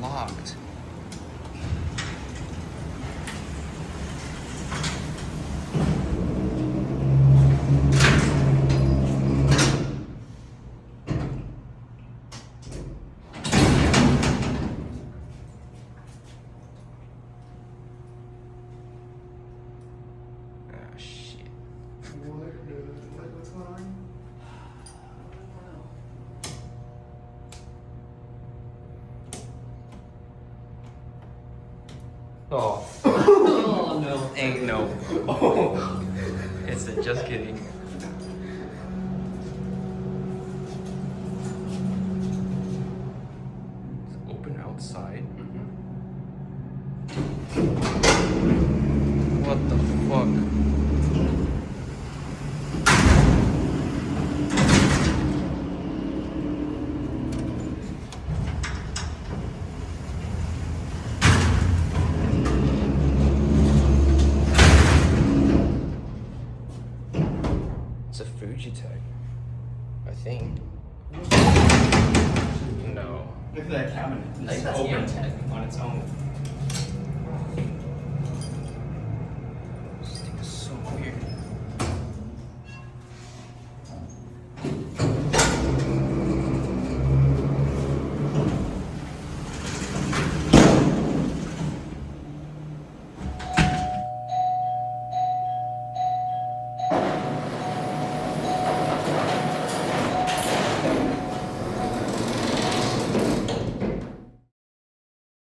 locked. Ah, shit. What's going on? Oh, Oh no. ain't no. Oh. It's a just kidding. It's open outside. What the fuck? It's a Fuji tag, I think. No. Look at that cabinet. I think that's Amtech on its own.